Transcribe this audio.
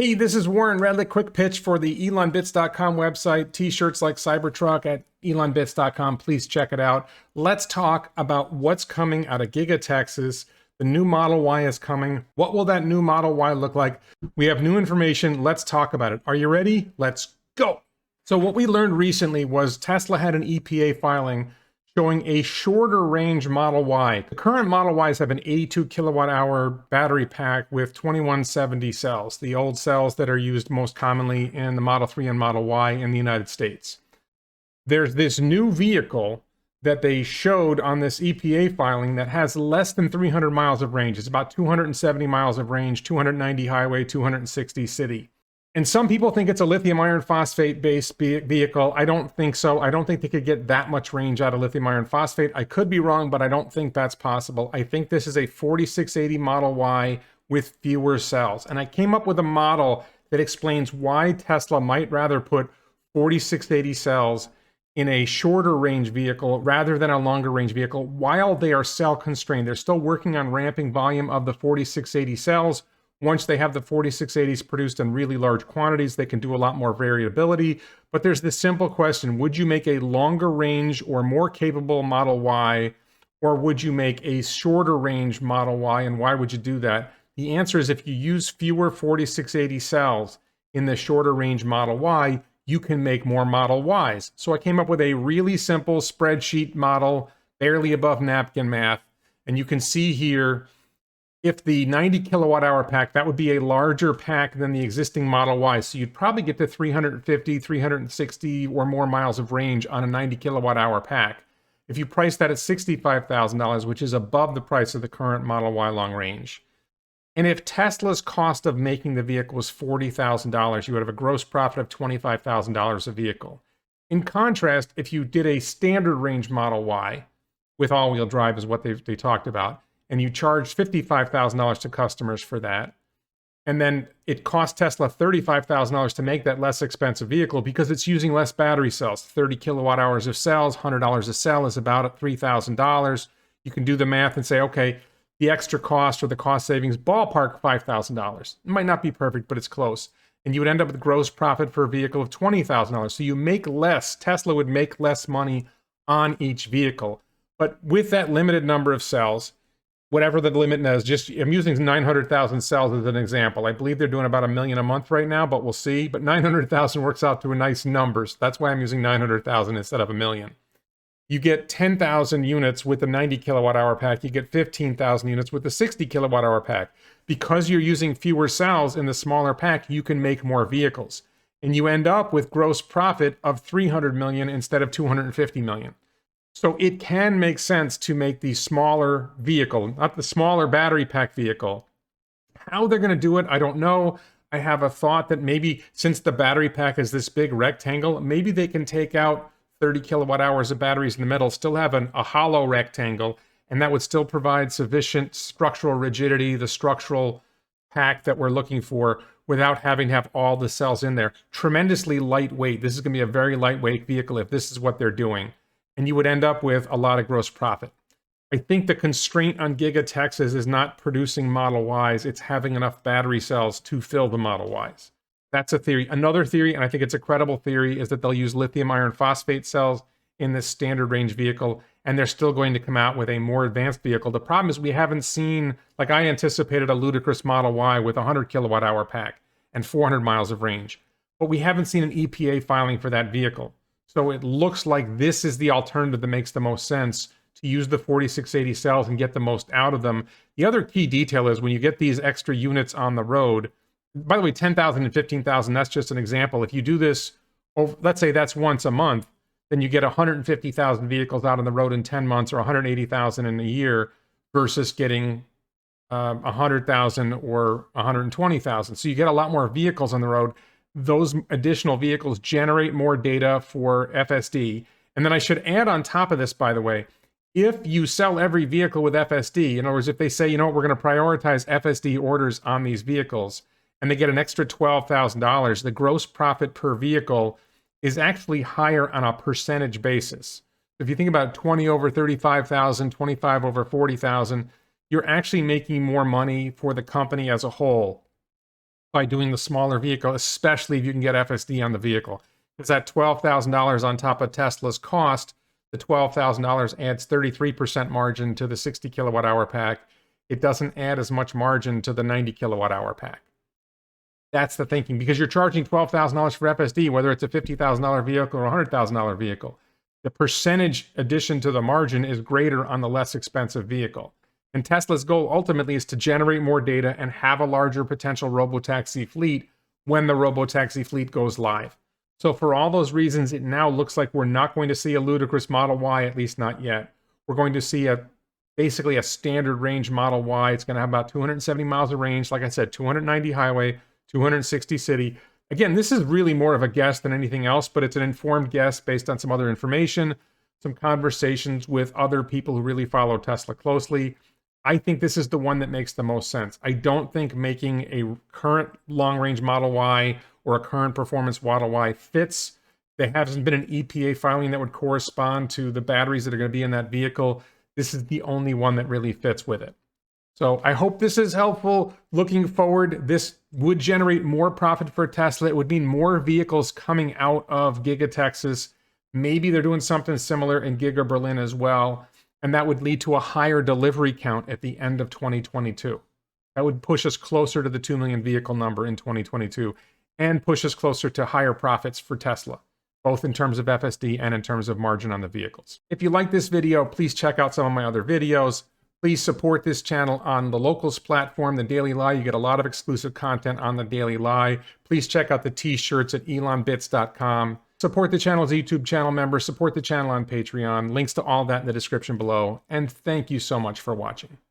Hey, this is Warren Redlick. Quick pitch for the elonbits.com website. T-shirts like Cybertruck at elonbits.com. Please check it out. Let's talk about what's coming out of Giga, Texas. The new Model Y is coming. What will that new Model Y look like? We have new information. Let's talk about it. Are you ready? Let's go. So what we learned recently was Tesla had an EPA filing showing a shorter range Model Y. The current Model Ys have an 82 kilowatt hour battery pack with 2170 cells, the old cells that are used most commonly in the Model 3 and Model Y in the United States. There's this new vehicle that they showed on this EPA filing that has less than 300 miles of range. It's about 270 miles of range, 290 highway, 260 city. And some people think it's a lithium iron phosphate based vehicle. I don't think so. I don't think they could get that much range out of lithium iron phosphate. I could be wrong, but I don't think that's possible. I think this is a 4680 Model Y with fewer cells. And I came up with a model that explains why Tesla might rather put 4680 cells in a shorter range vehicle rather than a longer range vehicle while they are cell constrained. They're still working on ramping volume of the 4680 cells. Once they have the 4680s produced in really large quantities, they can do a lot more variability. But there's this simple question: would you make a longer range or more capable Model Y, or would you make a shorter range Model Y, and why would you do that? The answer is if you use fewer 4680 cells in the shorter range Model Y, you can make more Model Ys. So I came up with a really simple spreadsheet model, barely above napkin math. And you can see here, if the 90 kilowatt hour pack, that would be a larger pack than the existing Model Y. So you'd probably get to 350, 360 or more miles of range on a 90 kilowatt hour pack. If you price that at $65,000, which is above the price of the current Model Y long range. And if Tesla's cost of making the vehicle was $40,000, you would have a gross profit of $25,000 a vehicle. In contrast, if you did a standard range Model Y with all-wheel drive is what they talked about, and you charge $55,000 to customers for that, and then it cost Tesla $35,000 to make that less expensive vehicle because it's using less battery cells. 30 kilowatt hours of cells, $100 a cell is about at $3,000. You can do the math and say, okay, the extra cost or the cost savings, ballpark $5,000. It might not be perfect, but it's close. And you would end up with gross profit for a vehicle of $20,000. So you make less, Tesla would make less money on each vehicle. But with that limited number of cells, whatever the limit is, I'm using 900,000 cells as an example. I believe they're doing about 1 million a month right now, but we'll see. But 900,000 works out to a nice numbers. That's why I'm using 900,000 instead of 1 million. You get 10,000 units with the 90 kilowatt hour pack. You get 15,000 units with the 60 kilowatt hour pack. Because you're using fewer cells in the smaller pack, you can make more vehicles. And you end up with gross profit of 300 million instead of 250 million. So it can make sense to make the smaller vehicle, not the smaller battery pack vehicle. How they're going to do it, I don't know. I have a thought that maybe since the battery pack is this big rectangle, maybe they can take out 30 kilowatt hours of batteries in the middle, still have a hollow rectangle, and that would still provide sufficient structural rigidity, the structural pack that we're looking for, without having to have all the cells in there. Tremendously lightweight. This is going to be a very lightweight vehicle if this is what they're doing. And you would end up with a lot of gross profit. I think the constraint on Giga Texas is not producing Model Ys, it's having enough battery cells to fill the Model Ys. That's a theory. Another theory, and I think it's a credible theory, is that they'll use lithium iron phosphate cells in this standard range vehicle, and they're still going to come out with a more advanced vehicle. The problem is we haven't seen, like I anticipated a ludicrous Model Y with a 100 kilowatt hour pack and 400 miles of range, but we haven't seen an EPA filing for that vehicle. So it looks like this is the alternative that makes the most sense to use the 4680 cells and get the most out of them. The other key detail is when you get these extra units on the road, by the way, 10,000 and 15,000, that's just an example. If you do this, let's say that's once a month, then you get 150,000 vehicles out on the road in 10 months or 180,000 in a year versus getting 100,000 or 120,000. So you get a lot more vehicles on the road. Those additional vehicles generate more data for FSD. And then I should add on top of this, by the way, if you sell every vehicle with FSD, in other words, if they say, you know what, we're going to prioritize FSD orders on these vehicles, and they get an extra $12,000, the gross profit per vehicle is actually higher on a percentage basis. If you think about 20 over 35,000, 25 over 40,000, you're actually making more money for the company as a whole by doing the smaller vehicle, especially if you can get FSD on the vehicle. Because that $12,000 on top of Tesla's cost, the $12,000 adds 33% margin to the 60 kilowatt hour pack. It doesn't add as much margin to the 90 kilowatt hour pack. That's the thinking, because you're charging $12,000 for FSD, whether it's a $50,000 vehicle or a $100,000 vehicle. The percentage addition to the margin is greater on the less expensive vehicle. And Tesla's goal ultimately is to generate more data and have a larger potential robotaxi fleet when the robotaxi fleet goes live. So for all those reasons, it now looks like we're not going to see a ludicrous Model Y, at least not yet. We're going to see basically a standard range Model Y. It's going to have about 270 miles of range. Like I said, 290 highway, 260 city. Again, this is really more of a guess than anything else, but it's an informed guess based on some other information, some conversations with other people who really follow Tesla closely. I think this is the one that makes the most sense. I don't think making a current long-range Model Y or a current performance Model Y fits. There hasn't been an EPA filing that would correspond to the batteries that are going to be in that vehicle. This is the only one that really fits with it. So I hope this is helpful. Looking forward, this would generate more profit for Tesla. It would mean more vehicles coming out of Giga Texas. Maybe they're doing something similar in Giga Berlin as well. And that would lead to a higher delivery count at the end of 2022. That would push us closer to the 2 million vehicle number in 2022 and push us closer to higher profits for Tesla, both in terms of FSD and in terms of margin on the vehicles. If you like this video, please check out some of my other videos. Please support this channel on the Locals platform, the Daily Lie. You get a lot of exclusive content on the Daily Lie. Please check out the t-shirts at elonbits.com. Support the channel as a YouTube channel member. Support the channel on Patreon. Links to all that in the description below. And thank you so much for watching.